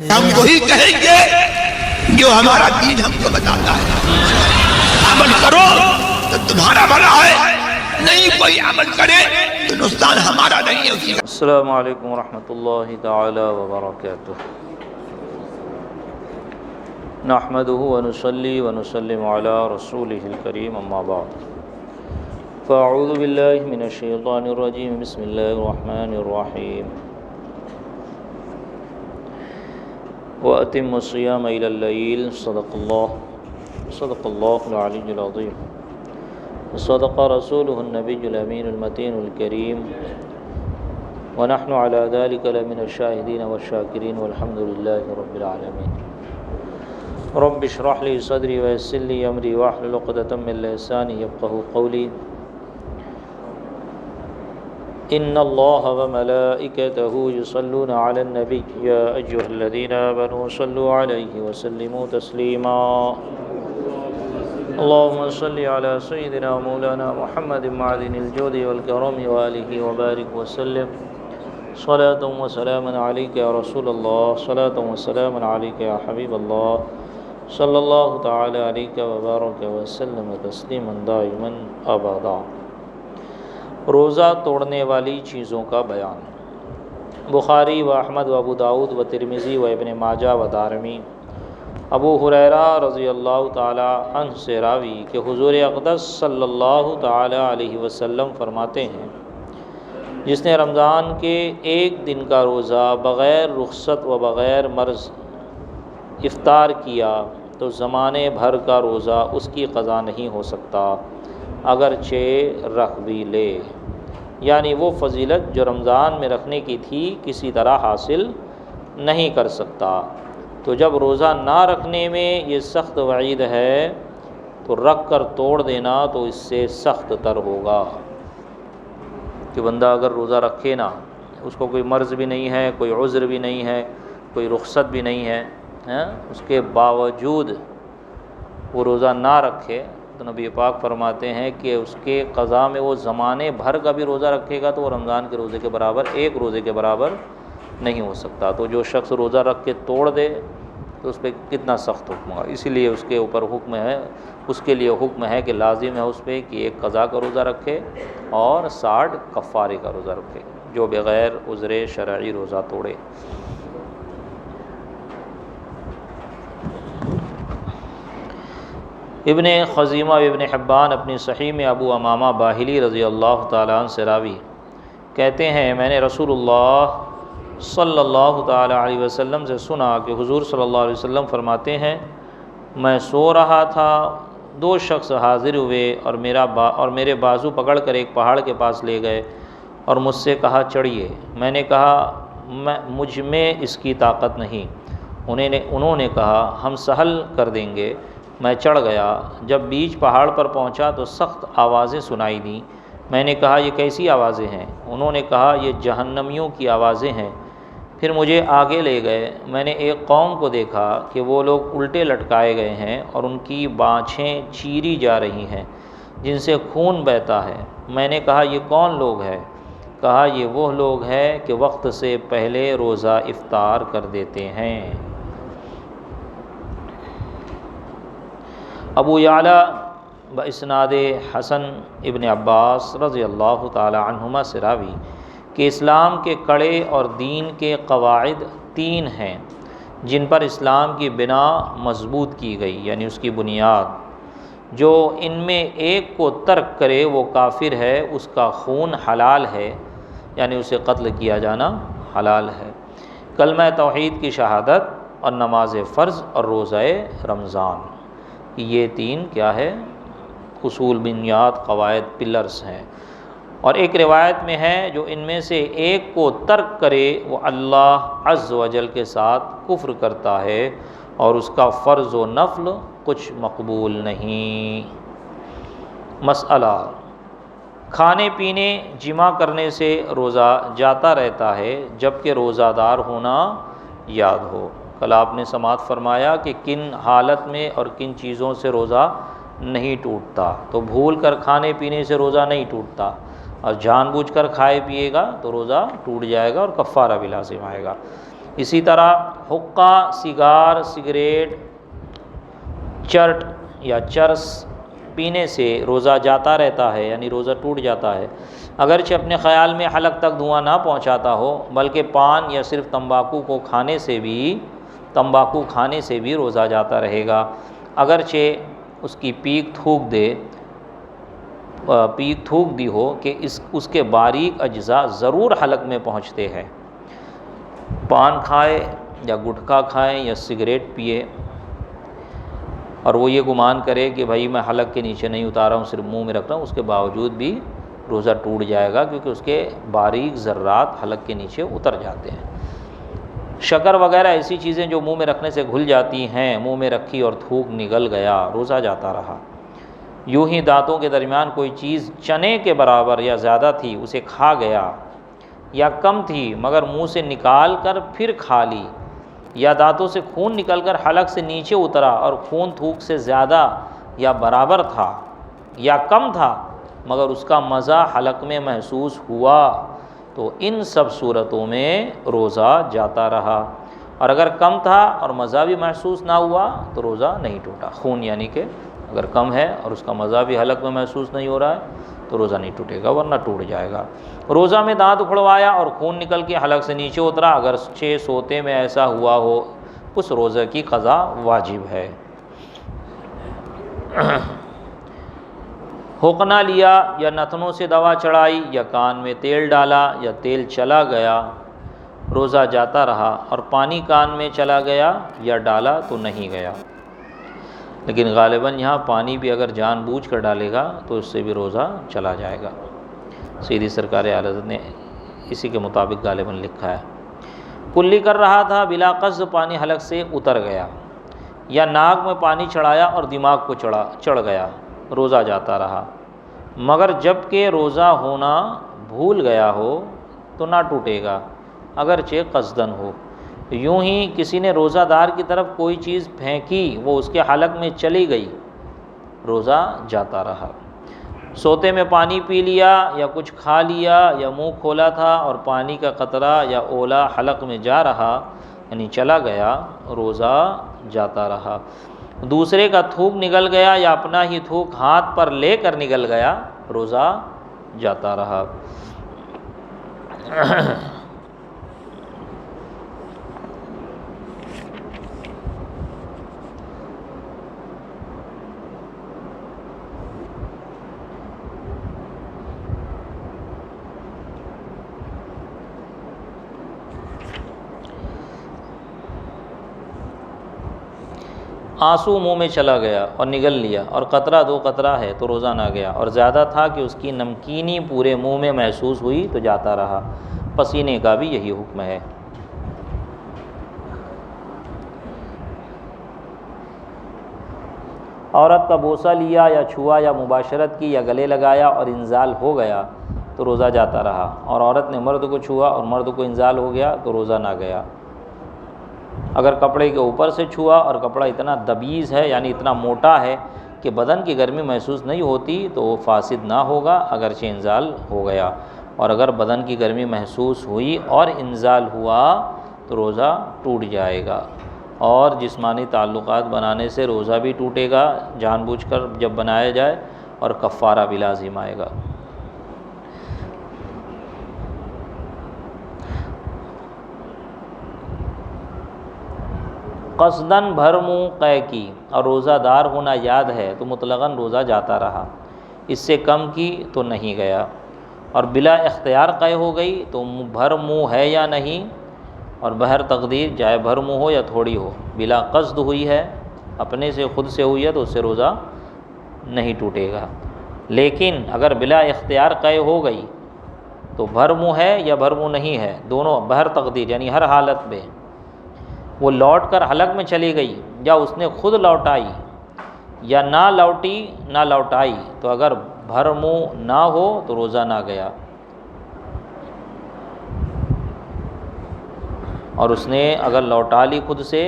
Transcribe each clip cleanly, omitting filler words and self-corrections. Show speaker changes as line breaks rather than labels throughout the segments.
ہم وہی کہیں گے جو ہمارا دین ہم کو بتاتا ہے، عمل کرو تو تمہارا بھلا ہے، نہیں کوئی عمل کرے تو نقصان ہمارا نہیں ہے اسی کا۔
السلام علیکم ورحمۃ اللہ تعالی وبرکاتہ۔ نحمده ونصلي ونسلم على رسوله الكريم اما بعد فاعوذ باللہ من الشیطان الرجیم بسم اللہ الرحمن الرحیم وَأَتِمُّوا الصِّيَامَ إِلَى اللَّيْلِ صدق اللہ العلی العظیم صدق رسولہ النبی الامین المتین الکریم ونحن على ذلك لمن الشاہدین والشاکرین والحمد للہ رب العالمین۔ رب اشرح لي صدری ویسر لي امری واحلل عقدۃ من لسانی یفقهوا قولی۔ ان اللہ وملائکتہ یصلون علی النبی یا ایھا الذین آمنوا صلوا علیہ وسلموا تسلیما۔ اللهم صل علی سیدنا مولانا محمد معدن الجود والکرم وآلہ وبارک وسلم صلاۃ وسلاما علیک یا رسول اللہ، صلاۃ وسلاما علیک یا حبیب اللہ، صلی اللہ تعالی علیہ وبارک وسلم تسلیما دائما ابدا۔ روزہ توڑنے والی چیزوں کا بیان۔ بخاری و احمد و ابو داود و ترمذی و ابن ماجہ و دارمی۔ ابو ہریرہ رضی اللہ تعالی عنہ سے راوی کہ حضور اقدس صلی اللہ تعالی علیہ وسلم فرماتے ہیں، جس نے رمضان کے ایک دن کا روزہ بغیر رخصت و بغیر مرض افطار کیا تو زمانے بھر کا روزہ اس کی قضا نہیں ہو سکتا اگرچہ رکھ بھی لے، یعنی وہ فضیلت جو رمضان میں رکھنے کی تھی کسی طرح حاصل نہیں کر سکتا۔ تو جب روزہ نہ رکھنے میں یہ سخت وعید ہے تو رکھ کر توڑ دینا تو اس سے سخت تر ہوگا کہ بندہ اگر روزہ رکھے نا، اس کو کوئی مرض بھی نہیں ہے، کوئی عذر بھی نہیں ہے، کوئی رخصت بھی نہیں ہے، اس کے باوجود وہ روزہ نہ رکھے تو نبی پاک فرماتے ہیں کہ اس کے قضا میں وہ زمانے بھر کا بھی روزہ رکھے گا تو وہ رمضان کے روزے کے برابر، ایک روزے کے برابر نہیں ہو سکتا۔ تو جو شخص روزہ رکھ کے توڑ دے تو اس پہ کتنا سخت حکم ہوگا، اسی لیے اس کے اوپر حکم ہے، اس کے لیے حکم ہے کہ لازم ہے اس پہ کہ ایک قضا کا روزہ رکھے اور 60 کفارے کا روزہ رکھے جو بغیر عذر شرعی روزہ توڑے۔ ابن خزیمہ ابن حبان اپنی صحیح میں ابو امامہ باہلی رضی اللہ تعالیٰ عنہ سے راوی کہتے ہیں، میں نے رسول اللہ صلی اللہ تعالیٰ علیہ وسلم سے سنا کہ حضور صلی اللہ علیہ وسلم فرماتے ہیں، میں سو رہا تھا، دو شخص حاضر ہوئے اور میرے بازو پکڑ کر ایک پہاڑ کے پاس لے گئے اور مجھ سے کہا چڑھیے۔ میں نے کہا مجھ میں اس کی طاقت نہیں۔ انہوں نے کہا ہم سہل کر دیں گے۔ میں چڑھ گیا، جب بیچ پہاڑ پر پہنچا تو سخت آوازیں سنائی دیں۔ میں نے کہا یہ کیسی آوازیں ہیں؟ انہوں نے کہا یہ جہنمیوں کی آوازیں ہیں۔ پھر مجھے آگے لے گئے، میں نے ایک قوم کو دیکھا کہ وہ لوگ الٹے لٹکائے گئے ہیں اور ان کی بانچھیں چیری جا رہی ہیں جن سے خون بہتا ہے۔ میں نے کہا یہ کون لوگ ہیں؟ کہا یہ وہ لوگ ہیں کہ وقت سے پہلے روزہ افطار کر دیتے ہیں۔ ابو یعلیٰ باسناد حسن ابن عباس رضی اللہ تعالی عنہما سے راوی کہ اسلام کے کڑے اور دین کے قواعد 3 ہیں جن پر اسلام کی بنا مضبوط کی گئی، یعنی اس کی بنیاد۔ جو ان میں ایک کو ترک کرے وہ کافر ہے، اس کا خون حلال ہے، یعنی اسے قتل کیا جانا حلال ہے۔ کلمہ توحید کی شہادت اور نماز فرض اور روزہ رمضان، یہ 3 کیا ہے؟ اصول، بنیاد، قواعد، پلرز ہیں۔ اور ایک روایت میں ہے جو ان میں سے ایک کو ترک کرے وہ اللہ عز و جل کے ساتھ کفر کرتا ہے اور اس کا فرض و نفل کچھ مقبول نہیں۔ مسئلہ، کھانے پینے جمع کرنے سے روزہ جاتا رہتا ہے جبکہ روزہ دار ہونا یاد ہو۔ کل آپ نے سماعت فرمایا کہ کن حالت میں اور کن چیزوں سے روزہ نہیں ٹوٹتا، تو بھول کر کھانے پینے سے روزہ نہیں ٹوٹتا، اور جان بوجھ کر کھائے پیے گا تو روزہ ٹوٹ جائے گا اور کفارہ بھی لازم آئے گا۔ اسی طرح حقہ، سگار، سگریٹ، چرٹ یا چرس پینے سے روزہ جاتا رہتا ہے، یعنی روزہ ٹوٹ جاتا ہے، اگرچہ اپنے خیال میں حلق تک دھواں نہ پہنچاتا ہو، بلکہ پان یا صرف تمباکو کھانے سے بھی روزہ جاتا رہے گا، اگرچہ اس کی پیک تھوک دی ہو کہ اس کے باریک اجزاء ضرور حلق میں پہنچتے ہیں۔ پان کھائے یا گٹکا کھائے یا سگریٹ پیے اور وہ یہ گمان کرے کہ بھائی میں حلق کے نیچے نہیں اتارا ہوں، صرف منہ میں رکھ رہا ہوں، اس کے باوجود بھی روزہ ٹوٹ جائے گا، کیونکہ اس کے باریک ذرات حلق کے نیچے اتر جاتے ہیں۔ شکر وغیرہ ایسی چیزیں جو منہ میں رکھنے سے گھل جاتی ہیں، منہ میں رکھی اور تھوک نگل گیا، روزہ جاتا رہا۔ یوں ہی دانتوں کے درمیان کوئی چیز چنے کے برابر یا زیادہ تھی، اسے کھا گیا، یا کم تھی مگر منہ سے نکال کر پھر کھا لی، یا دانتوں سے خون نکل کر حلق سے نیچے اترا اور خون تھوک سے زیادہ یا برابر تھا یا کم تھا مگر اس کا مزہ حلق میں محسوس ہوا، تو ان سب صورتوں میں روزہ جاتا رہا، اور اگر کم تھا اور مزہ بھی محسوس نہ ہوا تو روزہ نہیں ٹوٹا۔ خون یعنی کہ اگر کم ہے اور اس کا مزہ بھی حلق میں محسوس نہیں ہو رہا ہے تو روزہ نہیں ٹوٹے گا، ورنہ ٹوٹ جائے گا۔ روزہ میں دانت اکھڑوایا اور خون نکل کے حلق سے نیچے اترا، اگرچہ سوتے میں ایسا ہوا ہو، اس روزہ کی قضا واجب ہے۔ حقنہ لیا یا نتنوں سے دوا چڑھائی یا کان میں تیل ڈالا یا تیل چلا گیا، روزہ جاتا رہا، اور پانی کان میں چلا گیا یا ڈالا تو نہیں گیا۔ لیکن غالباً یہاں پانی بھی اگر جان بوجھ کر ڈالے گا تو اس سے بھی روزہ چلا جائے گا۔ سیدھی سرکار اعلی حضرت نے اسی کے مطابق غالباً لکھا ہے۔ کلی کر رہا تھا، بلا قصد پانی حلق سے اتر گیا، یا ناک میں پانی چڑھایا اور دماغ کو چڑھ گیا، روزہ جاتا رہا، مگر جب کہ روزہ ہونا بھول گیا ہو تو نہ ٹوٹے گا، اگرچہ قصدن ہو۔ یوں ہی کسی نے روزہ دار کی طرف کوئی چیز پھینکی، وہ اس کے حلق میں چلی گئی، روزہ جاتا رہا۔ سوتے میں پانی پی لیا یا کچھ کھا لیا یا منہ کھولا تھا اور پانی کا قطرہ یا اولا حلق میں جا رہا، یعنی چلا گیا، روزہ جاتا رہا۔ دوسرے کا تھوک نگل گیا یا اپنا ہی تھوک ہاتھ پر لے کر نگل گیا، روزہ جاتا رہا۔ آنسو منہ میں چلا گیا اور نگل لیا اور قطرہ 2 قطرہ ہے تو روزہ نہ گیا، اور زیادہ تھا کہ اس کی نمکینی پورے منہ میں محسوس ہوئی تو جاتا رہا۔ پسینے کا بھی یہی حکم ہے۔ عورت کا بوسہ لیا یا چھوا یا مباشرت کی یا گلے لگایا اور انزال ہو گیا تو روزہ جاتا رہا، اور عورت نے مرد کو چھوا اور مرد کو انزال ہو گیا تو روزہ نہ گیا۔ اگر کپڑے کے اوپر سے چھوا اور کپڑا اتنا دبیز ہے، یعنی اتنا موٹا ہے کہ بدن کی گرمی محسوس نہیں ہوتی تو وہ فاسد نہ ہوگا، اگرچہ انزال ہو گیا، اور اگر بدن کی گرمی محسوس ہوئی اور انزال ہوا تو روزہ ٹوٹ جائے گا، اور جسمانی تعلقات بنانے سے روزہ بھی ٹوٹے گا جان بوجھ کر جب بنایا جائے، اور کفارہ بھی لازم آئے گا۔ قصداً بھر منہ قے کی اور روزہ دار ہونا یاد ہے تو مطلقاً روزہ جاتا رہا، اس سے کم کی تو نہیں گیا، اور بلا اختیار قے ہو گئی تو بھر منہ ہے یا نہیں، اور بہر تقدیر چاہے بھر منہ ہو یا تھوڑی ہو، بلا قصد ہوئی ہے، اپنے سے خود سے ہوئی ہے تو اس سے روزہ نہیں ٹوٹے گا۔ لیکن اگر بلا اختیار قے ہو گئی تو بھر منہ ہے یا بھر منہ نہیں ہے، دونوں بہر تقدیر یعنی ہر حالت میں، وہ لوٹ کر حلق میں چلی گئی یا اس نے خود لوٹائی یا نہ لوٹی نہ لوٹائی، تو اگر بھر منہ نہ ہو تو روزہ نہ گیا، اور اس نے اگر لوٹا لی خود سے،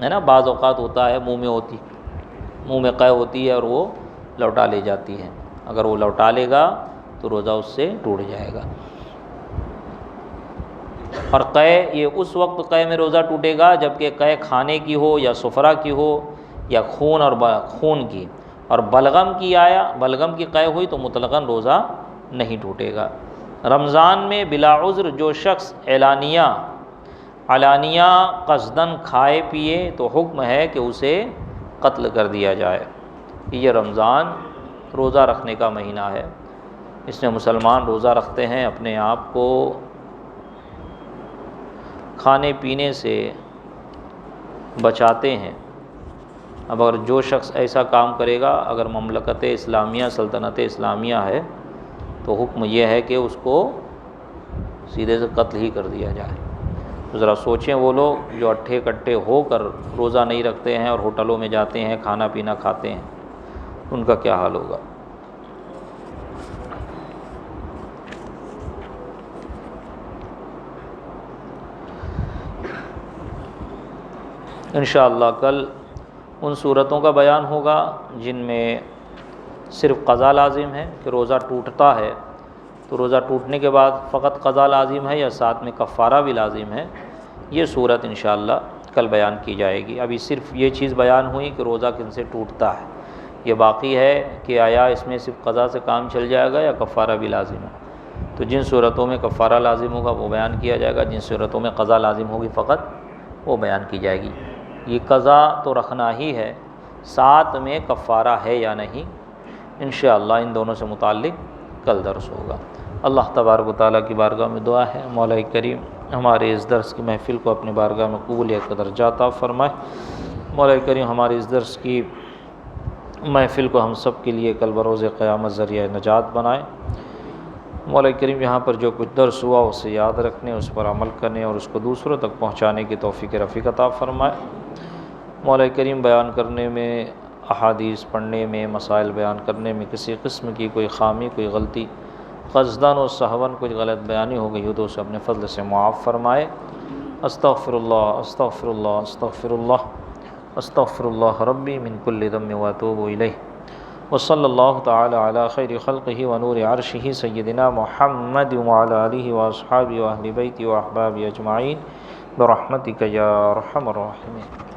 ہے نا، بعض اوقات ہوتا ہے منہ میں قے ہوتی ہے اور وہ لوٹا لے جاتی ہے، اگر وہ لوٹا لے گا تو روزہ اس سے ٹوٹ جائے گا۔ اور قے یہ اس وقت قے میں روزہ ٹوٹے گا جب کہ قے کھانے کی ہو یا سفرہ کی ہو یا خون کی، اور بلغم کی بلغم کی قے ہوئی تو مطلقاً روزہ نہیں ٹوٹے گا۔ رمضان میں بلا عذر جو شخص علانیہ قصداً کھائے پیے تو حکم ہے کہ اسے قتل کر دیا جائے۔ یہ رمضان روزہ رکھنے کا مہینہ ہے، اس میں مسلمان روزہ رکھتے ہیں، اپنے آپ کو کھانے پینے سے بچاتے ہیں۔ اب اگر جو شخص ایسا کام کرے گا، اگر مملکت اسلامیہ سلطنت اسلامیہ ہے تو حکم یہ ہے کہ اس کو سیدھے سے قتل ہی کر دیا جائے۔ تو ذرا سوچیں وہ لوگ جو اٹھے کٹے ہو کر روزہ نہیں رکھتے ہیں اور ہوٹلوں میں جاتے ہیں، کھانا پینا کھاتے ہیں، ان کا کیا حال ہوگا۔ انشاءاللہ کل ان صورتوں کا بیان ہوگا جن میں صرف قضا لازم ہے کہ روزہ ٹوٹتا ہے تو روزہ ٹوٹنے کے بعد فقط قضا لازم ہے یا ساتھ میں کفارہ بھی لازم ہے۔ یہ صورت انشاءاللہ کل بیان کی جائے گی۔ ابھی صرف یہ چیز بیان ہوئی کہ روزہ کن سے ٹوٹتا ہے، یہ باقی ہے کہ آیا اس میں صرف قضا سے کام چل جائے گا یا کفارہ بھی لازم ہے۔ تو جن صورتوں میں کفارہ لازم ہوگا وہ بیان کیا جائے گا، جن صورتوں میں قضا لازم ہوگی فقط وہ بیان کی جائے گی۔ یہ قضا تو رکھنا ہی ہے، ساتھ میں کفارہ ہے یا نہیں، انشاءاللہ ان دونوں سے متعلق کل درس ہوگا۔ اللہ تبارک و تعالیٰ کی بارگاہ میں دعا ہے مولا کریم ہمارے اس درس کی محفل کو اپنی بارگاہ میں قبولیت کا درجہ عطا فرمائے۔ مولا کریم ہمارے اس درس کی محفل کو ہم سب کے لیے کل بروز قیامت ذریعہ نجات بنائے۔ مولا کریم یہاں پر جو کچھ درس ہوا اسے یاد رکھنے، اس پر عمل کرنے اور اس کو دوسروں تک پہنچانے کی توفیق رفیق عطا فرمائے۔ مولا کریم بیان کرنے میں، احادیث پڑھنے میں، مسائل بیان کرنے میں کسی قسم کی کوئی خامی، کوئی غلطی، قصداً و سہواً کچھ غلط بیانی ہو گئی ہو تو اسے اپنے فضل سے معاف فرمائے۔ استغفر اللہ استغفر اللہ استغفر اللہ استغفر اللہ ربی من کل ذنب واتوب الیہ۔ وصلی اللہ تعالی علی خیر خلقہ ونور عرشہ سیدنا محمد وعلی آلہ واصحابہ واہل بیتہ واحبابہ اجمعین برحمتک یا ارحم الراحمین۔